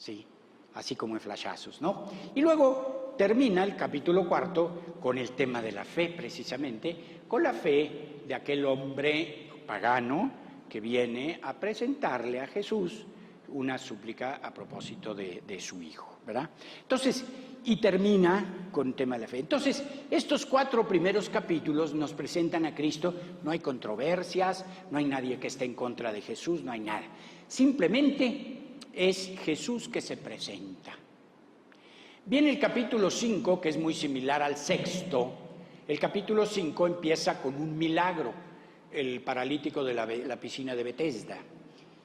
¿sí? Así como en flashazos, ¿no? Y luego termina el capítulo 4 con el tema de la fe, precisamente, con la fe de aquel hombre pagano que viene a presentarle a Jesús una súplica a propósito de su hijo, ¿verdad? Entonces, y termina con el tema de la fe. Entonces, estos 4 primeros capítulos nos presentan a Cristo, no hay controversias, no hay nadie que esté en contra de Jesús, no hay nada. Simplemente es Jesús que se presenta. Viene el capítulo 5, que es muy similar al 6º. El capítulo 5 empieza con un milagro, el paralítico de la piscina de Betesda.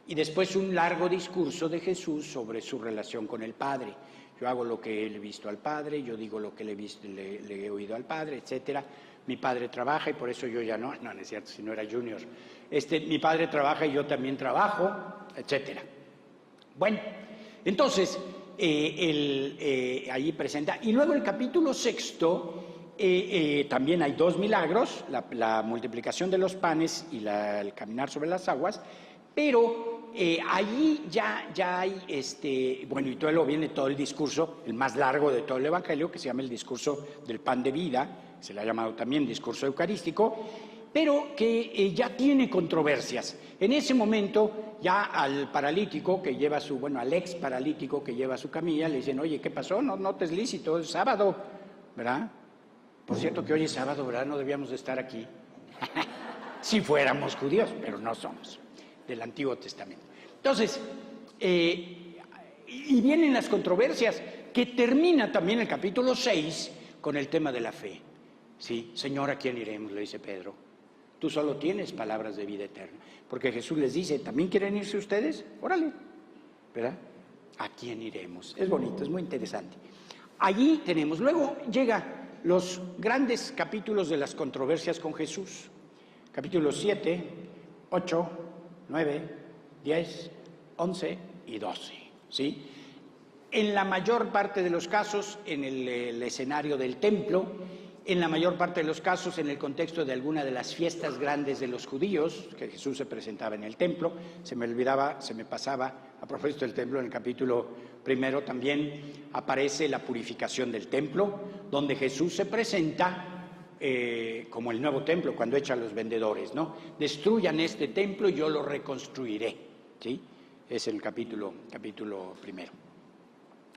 Y después un largo discurso de Jesús sobre su relación con el Padre. Yo hago lo que he visto al Padre, yo digo lo que le he oído al Padre, etc. Mi Padre trabaja y por eso yo ya no es cierto, si no era Junior. Mi Padre trabaja y yo también trabajo, etc. Bueno, entonces, allí presenta. Y luego el capítulo 6, también hay 2 milagros, la multiplicación de los panes y el caminar sobre las aguas, pero allí ya hay, bueno, y todo viene todo el discurso, el más largo de todo el Evangelio, que se llama el discurso del pan de vida, se le ha llamado también discurso eucarístico, pero que ya tiene controversias. En ese momento, ya al paralítico que lleva al ex paralítico que lleva su camilla, le dicen, oye, ¿qué pasó? No te es lícito, es sábado, ¿verdad? Por cierto que hoy es sábado, ¿verdad? No debíamos de estar aquí. Si fuéramos judíos, pero no somos, del Antiguo Testamento. Entonces, y vienen las controversias, que termina también el capítulo 6 con el tema de la fe. Sí, Señor, ¿a quién iremos?, le dice Pedro. Tú solo tienes palabras de vida eterna. Porque Jesús les dice, ¿también quieren irse ustedes? Órale, ¿verdad? ¿A quién iremos? Es bonito, es muy interesante. Allí tenemos, luego llega los grandes capítulos de las controversias con Jesús. Capítulos 7, 8, 9, 10, 11 y 12, ¿sí? En la mayor parte de los casos, en el escenario del templo, en la mayor parte de los casos, en el contexto de alguna de las fiestas grandes de los judíos, que Jesús se presentaba en el templo. Se me pasaba, a propósito del templo, en el capítulo 1 también aparece la purificación del templo, donde Jesús se presenta como el nuevo templo, cuando echa a los vendedores, ¿no? Destruyan este templo y yo lo reconstruiré, ¿sí? Es el capítulo 1.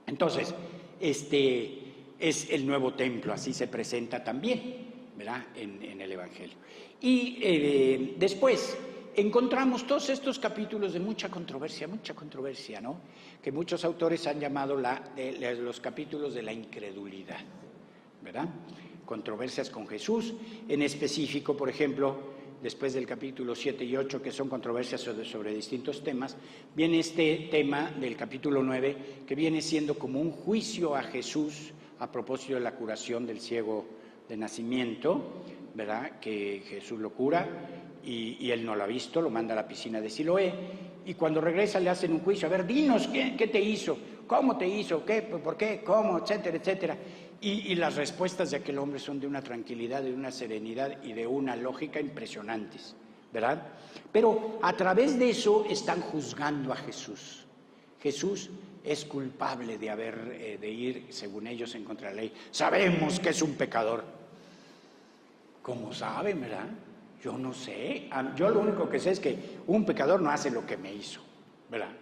Entonces, es el nuevo templo, así se presenta también, ¿verdad?, en el Evangelio. Y después encontramos todos estos capítulos de mucha controversia, ¿no?, que muchos autores han llamado los capítulos de la incredulidad, ¿verdad? Controversias con Jesús, en específico, por ejemplo, después del capítulo 7 y 8, que son controversias sobre distintos temas, viene este tema del capítulo 9, que viene siendo como un juicio a Jesús a propósito de la curación del ciego de nacimiento, ¿verdad?, que Jesús lo cura y él no lo ha visto, lo manda a la piscina de Siloé, y cuando regresa le hacen un juicio, a ver, dinos, ¿qué te hizo? ¿Cómo te hizo? ¿Qué? ¿Por qué? ¿Cómo? Etcétera, etcétera. Y las respuestas de aquel hombre son de una tranquilidad, de una serenidad y de una lógica impresionantes, ¿verdad? Pero a través de eso están juzgando a Jesús. Jesús es culpable de ir, según ellos, en contra de la ley. Sabemos que es un pecador. ¿Cómo saben, verdad? Yo no sé. Yo lo único que sé es que un pecador no hace lo que me hizo, ¿verdad?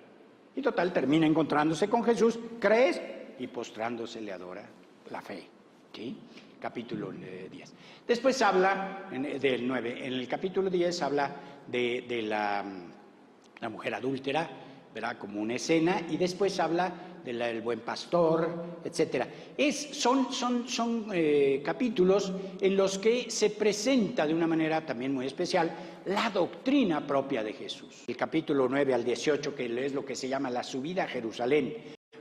Y total, termina encontrándose con Jesús, crees, y postrándose le adora. La fe, ¿sí? Capítulo 10. Después habla del 9. En el capítulo 10 habla de la mujer adúltera, ¿verdad?, como una escena, y después habla del buen pastor, etc. Son capítulos en los que se presenta de una manera también muy especial la doctrina propia de Jesús. El capítulo 9 al 18, que es lo que se llama la subida a Jerusalén,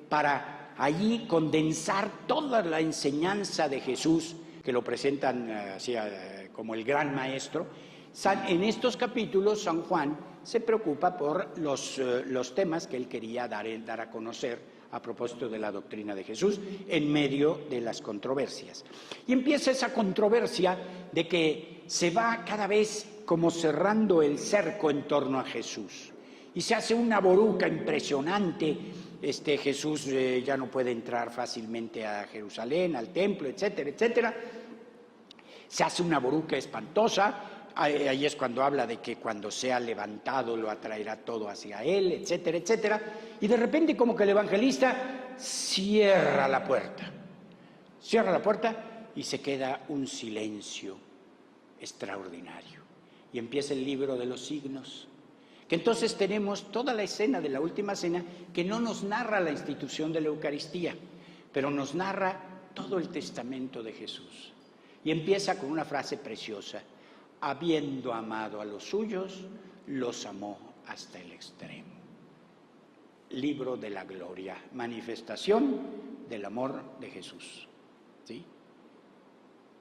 para allí condensar toda la enseñanza de Jesús, que lo presentan así, como el gran maestro. En estos capítulos San Juan se preocupa por los temas que él quería dar a conocer a propósito de la doctrina de Jesús en medio de las controversias. Y empieza esa controversia de que se va cada vez como cerrando el cerco en torno a Jesús. Y se hace una boruca impresionante Jesús ya no puede entrar fácilmente a Jerusalén, al templo, etcétera, etcétera. Se hace una boruca espantosa, ahí es cuando habla de que cuando sea levantado lo atraerá todo hacia él, etcétera, etcétera. Y de repente como que el evangelista cierra la puerta y se queda un silencio extraordinario. Y empieza el libro de los signos, que entonces tenemos toda la escena de la última cena que no nos narra la institución de la Eucaristía, pero nos narra todo el testamento de Jesús. Y empieza con una frase preciosa: habiendo amado a los suyos, los amó hasta el extremo. Libro de la gloria, manifestación del amor de Jesús. ¿Sí?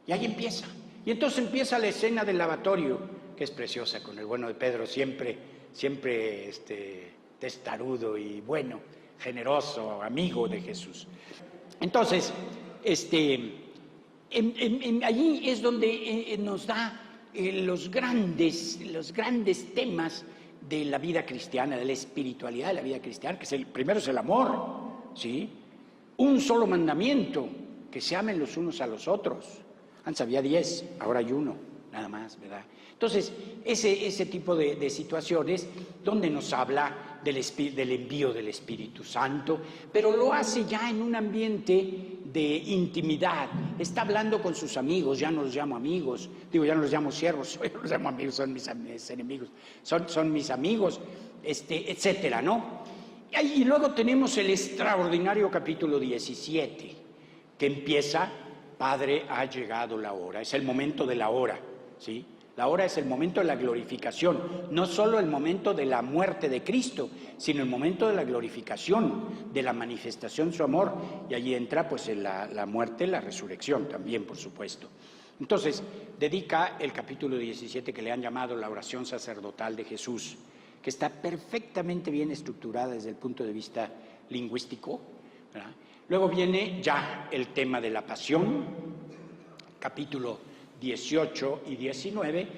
Y ahí empieza. Y entonces empieza la escena del lavatorio, que es preciosa, con el bueno de Pedro, siempre testarudo y bueno, generoso, amigo de Jesús. Entonces, allí es donde nos da los grandes temas de la vida cristiana, de la espiritualidad de la vida cristiana, que primero es el amor, ¿sí? Un solo mandamiento, que se amen los unos a los otros. Antes había 10, ahora hay uno, nada más, ¿verdad? Entonces, ese tipo de situaciones donde nos habla del envío del Espíritu Santo, pero lo hace ya en un ambiente de intimidad. Está hablando con sus amigos, ya no los llamo amigos, ya no los llamo siervos, yo los llamo amigos, son mis enemigos, son mis amigos, etcétera, ¿no? Y luego tenemos el extraordinario capítulo 17, que empieza: Padre, ha llegado la hora. Es el momento de la hora, ¿sí? La hora es el momento de la glorificación, no solo el momento de la muerte de Cristo, sino el momento de la glorificación, de la manifestación de su amor. Y allí entra pues la muerte, la resurrección también, por supuesto. Entonces, dedica el capítulo 17, que le han llamado la oración sacerdotal de Jesús, que está perfectamente bien estructurada desde el punto de vista lingüístico, ¿verdad? Luego viene ya el tema de la pasión, capítulo 18 y 19,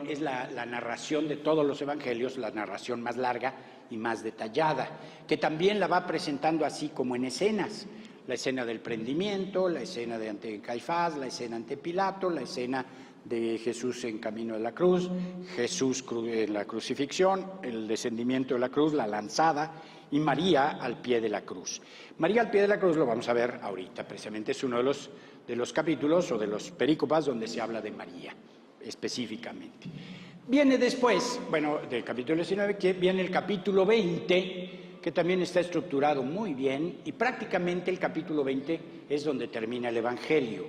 es la narración de todos los evangelios, la narración más larga y más detallada, que también la va presentando así como en escenas: la escena del prendimiento, la escena de ante Caifás, la escena ante Pilato, la escena de Jesús en camino de la cruz, Jesús en la crucifixión, el descendimiento de la cruz, la lanzada, y María al pie de la cruz. María al pie de la cruz lo vamos a ver ahorita, precisamente es uno de los capítulos o de los perícopas donde se habla de María específicamente. Viene después, del capítulo 19, que viene el capítulo 20, que también está estructurado muy bien, y prácticamente el capítulo 20 es donde termina el Evangelio.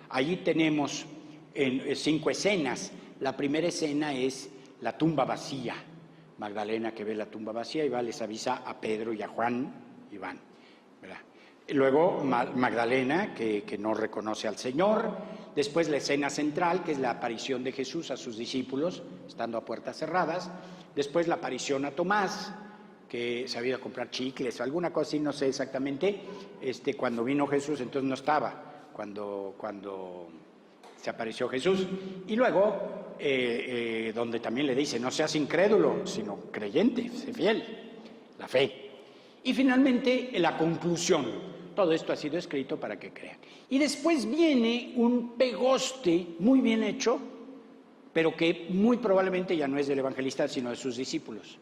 Allí tenemos 5 escenas. La primera escena es la tumba vacía. Magdalena, que ve la tumba vacía y va, les avisa a Pedro y a Juan y van, ¿verdad? Luego Magdalena, que no reconoce al Señor. Después la escena central, que es la aparición de Jesús a sus discípulos, estando a puertas cerradas. Después la aparición a Tomás, que se había ido a comprar chicles o alguna cosa así, no sé exactamente. Cuando vino Jesús, entonces no estaba, cuando se apareció Jesús. Y luego, donde también le dice: no seas incrédulo, sino creyente, sé fiel, la fe. Y finalmente, la conclusión: todo esto ha sido escrito para que crean. Y después viene un pegoste muy bien hecho, pero que muy probablemente ya no es del evangelista, sino de sus discípulos,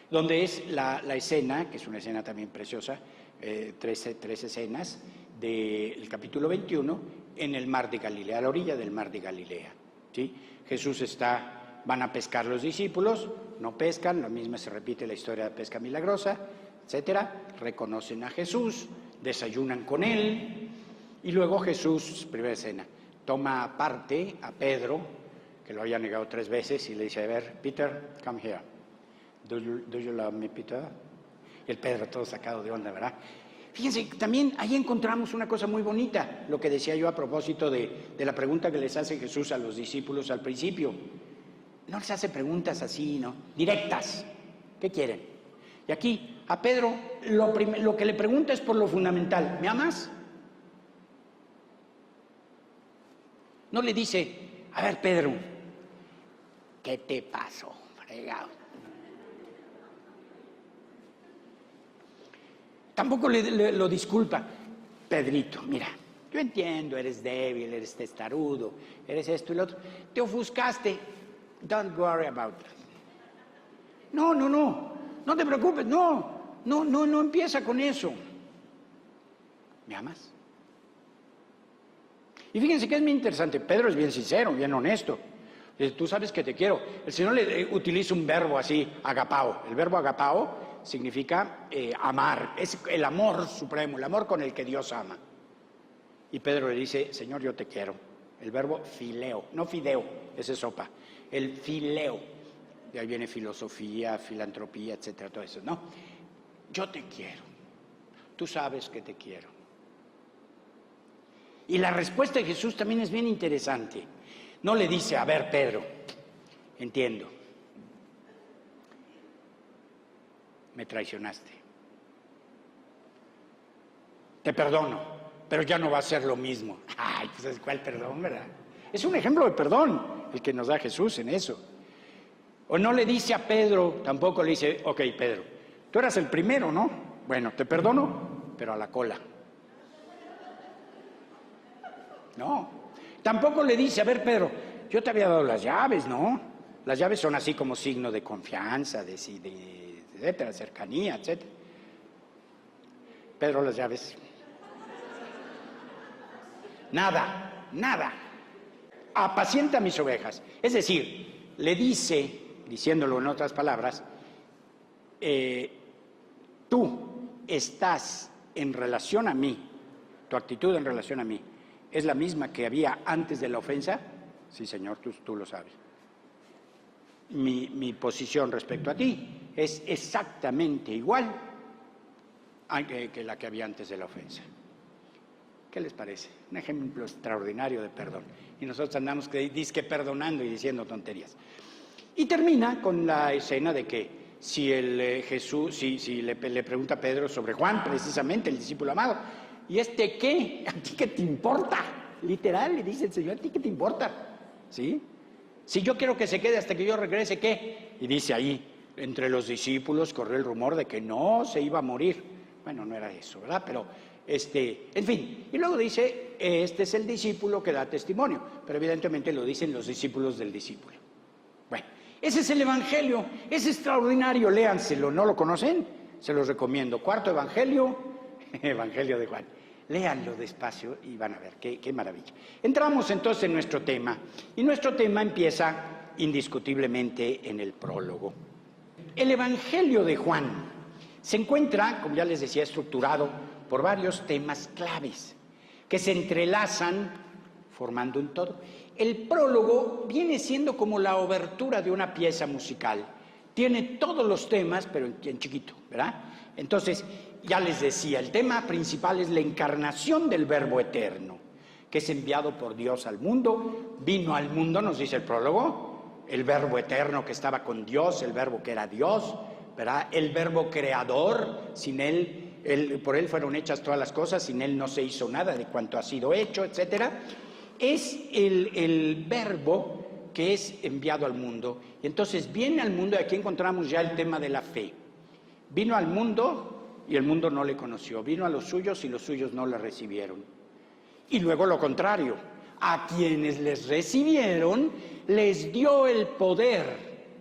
donde es la escena, que es una escena también preciosa, 3 escenas del capítulo 21, en el mar de Galilea, a la orilla del mar de Galilea, ¿sí? Jesús van a pescar los discípulos, no pescan, lo mismo se repite la historia de pesca milagrosa, etcétera. Reconocen a Jesús, desayunan con él, y luego Jesús, primera escena, toma aparte a Pedro, que lo había negado 3 veces, y le dice: a ver, Peter, come here. Do you love me, Peter? Y el Pedro todo sacado de onda, ¿verdad? Fíjense, también ahí encontramos una cosa muy bonita, lo que decía yo a propósito de la pregunta que les hace Jesús a los discípulos al principio. No les hace preguntas así, ¿no? Directas. ¿Qué quieren? Y aquí, a Pedro, lo que le pregunta es por lo fundamental: ¿me amas? No le dice: a ver, Pedro, ¿qué te pasó, fregado? Tampoco lo disculpa. Pedrito, mira, yo entiendo, eres débil, eres testarudo, eres esto y lo otro. Te ofuscaste. Don't worry about that. No te preocupes, no empieza con eso. ¿Me amas? Y fíjense que es muy interesante, Pedro es bien sincero, bien honesto. Dice, tú sabes que te quiero. El Señor le utiliza un verbo así, agapao. El verbo agapao significa amar, es el amor supremo, el amor con el que Dios ama. Y Pedro le dice, Señor, yo te quiero. El verbo fileo, no fideo, ese es sopa. El fileo, de ahí viene filosofía, filantropía, etcétera, todo eso, ¿no? Yo te quiero, tú sabes que te quiero. Y la respuesta de Jesús también es bien interesante. No le dice, a ver, Pedro, entiendo, me traicionaste, te perdono, pero ya no va a ser lo mismo. Ay, pues ¿cuál perdón, verdad? Es un ejemplo de perdón el que nos da Jesús en eso. O no le dice a Pedro, tampoco le dice, ok, Pedro, tú eras el primero, ¿no? Bueno, te perdono, pero a la cola. No, tampoco le dice, a ver, Pedro, yo te había dado las llaves, ¿no? Las llaves son así como signo de confianza, de etcétera, cercanía, etcétera. Pedro, las llaves. Nada. Apacienta mis ovejas. Es decir, le dice, diciéndolo en otras palabras, tú estás en relación a mí, tu actitud en relación a mí, ¿es la misma que había antes de la ofensa? Sí, Señor, tú lo sabes. Mi posición respecto a ti es exactamente igual que la que había antes de la ofensa. ¿Qué les parece? Un ejemplo extraordinario de perdón. Y nosotros andamos disque perdonando y diciendo tonterías. Y termina con la escena de que si Jesús, si le pregunta a Pedro sobre Juan, precisamente el discípulo amado, ¿y este qué? ¿A ti qué te importa? Literal, le dice el Señor, ¿a ti qué te importa? ¿Sí? Si yo quiero que se quede hasta que yo regrese, ¿qué? Y dice ahí, entre los discípulos corrió el rumor de que no se iba a morir. Bueno, no era eso, ¿verdad? Pero, en fin. Y luego dice, este es el discípulo que da testimonio. Pero evidentemente lo dicen los discípulos del discípulo. Bueno, ese es el Evangelio. Es extraordinario, léanselo. ¿No lo conocen? Se los recomiendo. Cuarto Evangelio, Evangelio de Juan. Léanlo despacio y van a ver qué maravilla. Entramos entonces en nuestro tema. Y nuestro tema empieza indiscutiblemente en el prólogo. El Evangelio de Juan se encuentra, como ya les decía, estructurado por varios temas claves que se entrelazan formando un todo. El prólogo viene siendo como la obertura de una pieza musical. Tiene todos los temas, pero en chiquito, ¿verdad? Entonces, ya les decía, el tema principal es la encarnación del Verbo eterno, que es enviado por Dios al mundo. Vino al mundo, nos dice el prólogo, el Verbo eterno que estaba con Dios, el Verbo que era Dios, ¿verdad? El Verbo creador, sin él, por él fueron hechas todas las cosas, sin él no se hizo nada de cuanto ha sido hecho, etcétera. Es el Verbo que es enviado al mundo. Y entonces viene al mundo, y aquí encontramos ya el tema de la fe. Vino al mundo y el mundo no le conoció. Vino a los suyos y los suyos no le recibieron. Y luego lo contrario, a quienes les recibieron les dio el poder,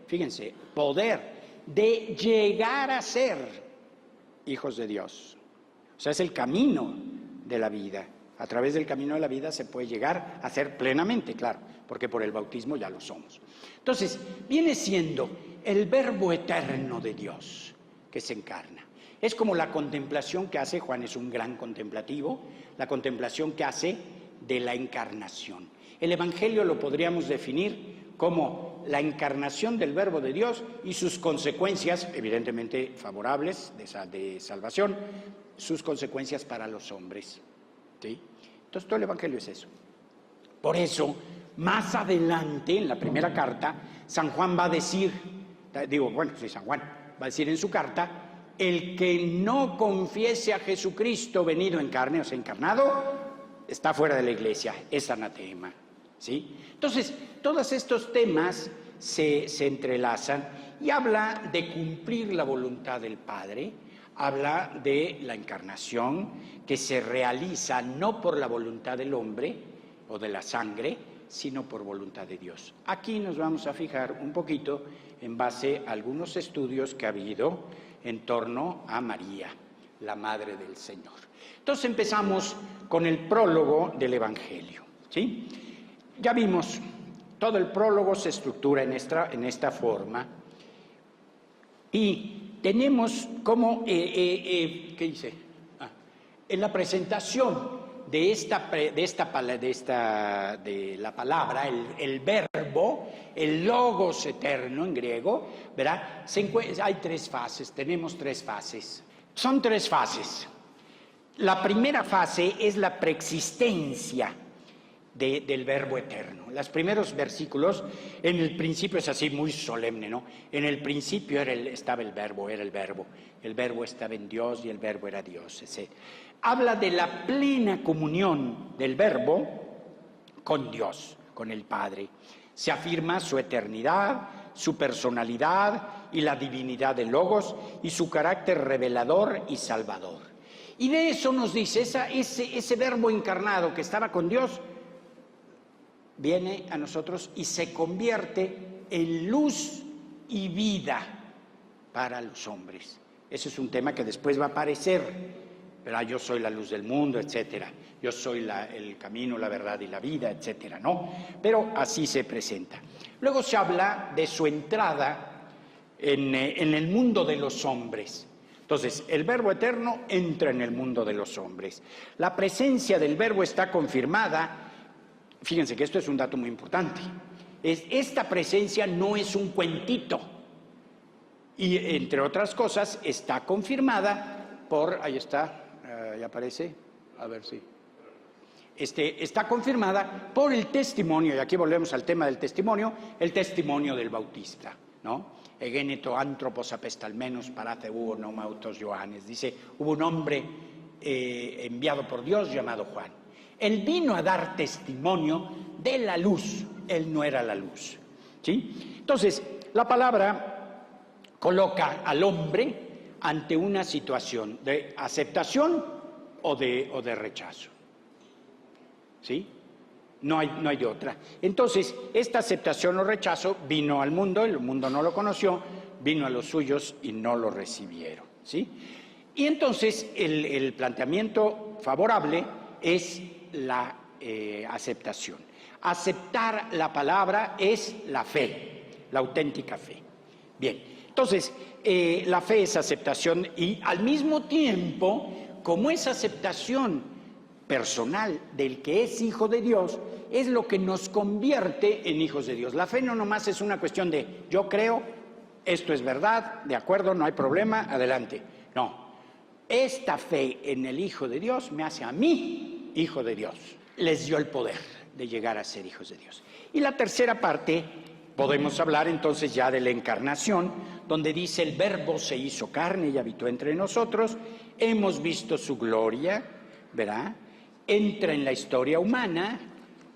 fíjense, poder de llegar a ser hijos de Dios. O sea, es el camino de la vida. A través del camino de la vida se puede llegar a ser plenamente, claro, porque por el bautismo ya lo somos. Entonces, viene siendo el Verbo eterno de Dios que se encarna. Es como la contemplación que hace, Juan es un gran contemplativo, la contemplación que hace de la encarnación. El Evangelio lo podríamos definir como la encarnación del Verbo de Dios y sus consecuencias, evidentemente favorables de salvación, sus consecuencias para los hombres. ¿Sí? Entonces todo el Evangelio es eso. Por eso, más adelante, en la primera carta, San Juan va a decir, San Juan va a decir en su carta, el que no confiese a Jesucristo venido en carne, o sea, encarnado, está fuera de la iglesia, es anatema. ¿Sí? Entonces, todos estos temas se entrelazan y habla de cumplir la voluntad del Padre, habla de la encarnación que se realiza no por la voluntad del hombre o de la sangre, sino por voluntad de Dios. Aquí nos vamos a fijar un poquito en base a algunos estudios que ha habido en torno a María, la Madre del Señor. Entonces empezamos con el prólogo del Evangelio, ¿sí? Ya vimos, todo el prólogo se estructura en esta forma y tenemos como, ¿qué dice? En la presentación de la palabra, el verbo, el logos eterno en griego, ¿verdad? Hay tres fases, tenemos tres fases. Son tres fases. La primera fase es la preexistencia del verbo eterno. Los primeros versículos, en el principio es así muy solemne, ¿no? En el principio estaba el verbo, era el verbo estaba en Dios y el verbo era Dios. Habla de la plena comunión del verbo con Dios, con el Padre. Se afirma su eternidad, su personalidad y la divinidad del Logos y su carácter revelador y salvador. Y de eso nos dice, ese verbo encarnado que estaba con Dios, viene a nosotros y se convierte en luz y vida para los hombres. Ese es un tema que después va a aparecer, pero yo soy la luz del mundo, etcétera. Yo soy el camino, la verdad y la vida, etcétera, ¿no? Pero así se presenta. Luego se habla de su entrada en el mundo de los hombres. Entonces, el verbo eterno entra en el mundo de los hombres. La presencia del verbo está confirmada. Fíjense que esto es un dato muy importante. Esta presencia no es un cuentito. Y entre otras cosas está confirmada por, ahí está, ya aparece, a ver si. Está confirmada por el testimonio, y aquí volvemos al tema del testimonio, el testimonio del Bautista, ¿no? Egeneto antropos apestalmenos parate hubo nomautos Johannes. Dice, hubo un hombre enviado por Dios llamado Juan. Él vino a dar testimonio de la luz, él no era la luz, ¿sí? Entonces, la palabra coloca al hombre ante una situación de aceptación o de rechazo, ¿sí? No hay de otra. Entonces, esta aceptación o rechazo vino al mundo, el mundo no lo conoció, vino a los suyos y no lo recibieron, ¿sí? Y entonces, el planteamiento favorable es la aceptación. Aceptar la palabra es la fe, la auténtica fe. Bien, entonces, la fe es aceptación y al mismo tiempo, como es aceptación personal del que es hijo de Dios, es lo que nos convierte en hijos de Dios. La fe no nomás es una cuestión de yo creo, esto es verdad, de acuerdo, no hay problema, adelante. No, esta fe en el Hijo de Dios me hace a mí hijo de Dios. Les dio el poder de llegar a ser hijos de Dios. Y la tercera parte, podemos hablar entonces ya de la encarnación, donde dice el verbo se hizo carne y habitó entre nosotros, hemos visto su gloria, ¿verdad? Entra en la historia humana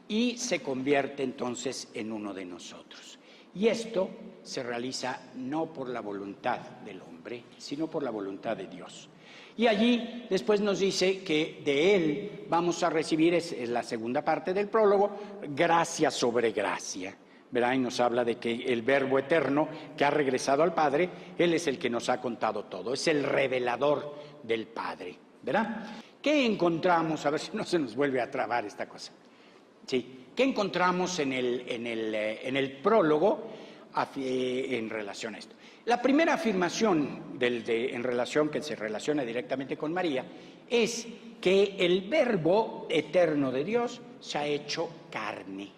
y se convierte entonces en uno de nosotros. Y esto se realiza no por la voluntad del hombre, sino por la voluntad de Dios. Y allí después nos dice que de Él vamos a recibir, es la segunda parte del prólogo, gracia sobre gracia, ¿verdad? Y nos habla de que el Verbo eterno que ha regresado al Padre, Él es el que nos ha contado todo, es el revelador del Padre, ¿verdad? ¿Qué encontramos? A ver si no se nos vuelve a trabar esta cosa. Sí. ¿Qué encontramos en el prólogo en relación a esto? La primera afirmación en relación, que se relaciona directamente con María, es que el Verbo eterno de Dios se ha hecho carne,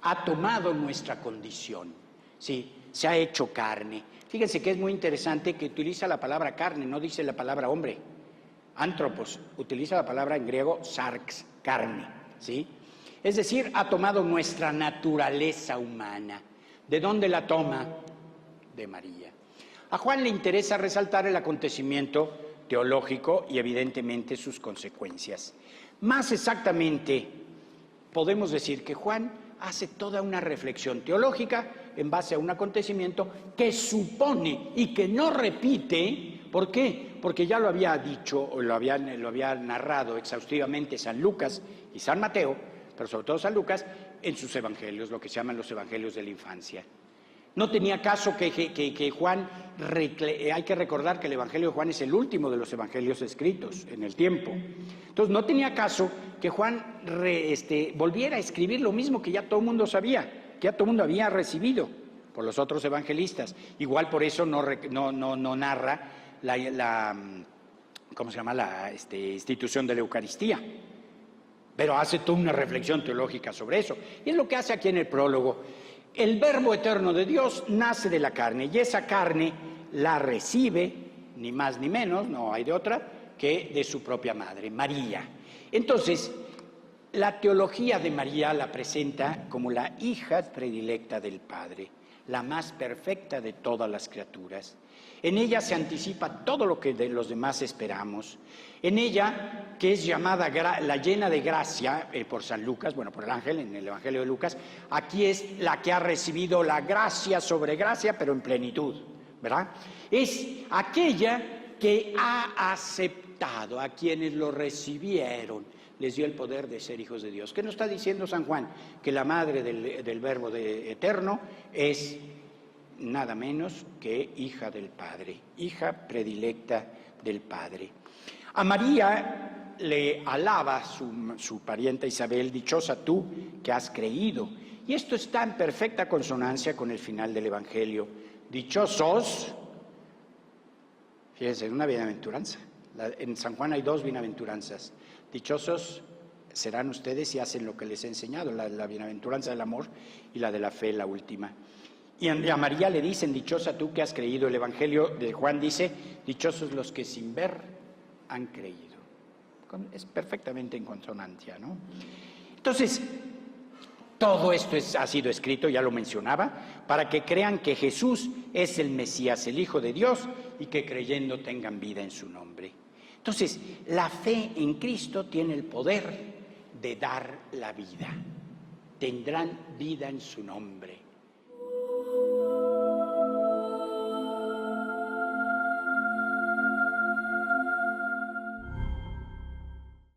ha tomado nuestra condición, ¿sí? Se ha hecho carne. Fíjense que es muy interesante que utiliza la palabra carne, no dice la palabra hombre. Antropos utiliza la palabra en griego sarx, carne, ¿sí? Es decir, ha tomado nuestra naturaleza humana. ¿De dónde la toma? De María. A Juan le interesa resaltar el acontecimiento teológico y evidentemente sus consecuencias. Más exactamente, podemos decir que Juan hace toda una reflexión teológica en base a un acontecimiento que supone y que no repite. ¿Por qué? porque ya lo había dicho o lo había narrado exhaustivamente San Lucas y San Mateo, pero sobre todo San Lucas, en sus evangelios, lo que se llaman los evangelios de la infancia. No tenía caso que Juan, hay que recordar que el Evangelio de Juan es el último de los evangelios escritos en el tiempo. Entonces no tenía caso que Juan volviera a escribir lo mismo que ya todo el mundo sabía, que ya todo el mundo había recibido por los otros evangelistas. Igual por eso no narra ¿cómo se llama? La institución de la Eucaristía. Pero hace toda una reflexión teológica sobre eso. Y es lo que hace aquí en el prólogo. El Verbo eterno de Dios nace de la carne y esa carne la recibe, ni más ni menos, no hay de otra, que de su propia madre, María. Entonces, la teología de María la presenta como la hija predilecta del Padre, la más perfecta de todas las criaturas. En ella se anticipa todo lo que de los demás esperamos. En ella, que es llamada la llena de gracia por San Lucas, bueno, por el ángel en el Evangelio de Lucas, aquí es la que ha recibido la gracia sobre gracia, pero en plenitud, ¿verdad? Es aquella que ha aceptado a quienes lo recibieron, les dio el poder de ser hijos de Dios. ¿Qué nos está diciendo San Juan? Que la madre del Verbo eterno es nada menos que hija del Padre, hija predilecta del Padre. A María le alaba su parienta Isabel, dichosa tú que has creído. Y esto está en perfecta consonancia con el final del Evangelio. Dichosos, fíjense, una bienaventuranza. En San Juan hay dos bienaventuranzas. Dichosos serán ustedes si hacen lo que les he enseñado, la bienaventuranza del amor y la de la fe, la última. Y a María le dicen, dichosa tú que has creído. El Evangelio de Juan dice, dichosos los que sin ver han creído. Es perfectamente en consonancia, ¿no? Entonces, todo esto ha sido escrito, ya lo mencionaba, para que crean que Jesús es el Mesías, el Hijo de Dios, y que creyendo tengan vida en su nombre. Entonces, la fe en Cristo tiene el poder de dar la vida. Tendrán vida en su nombre.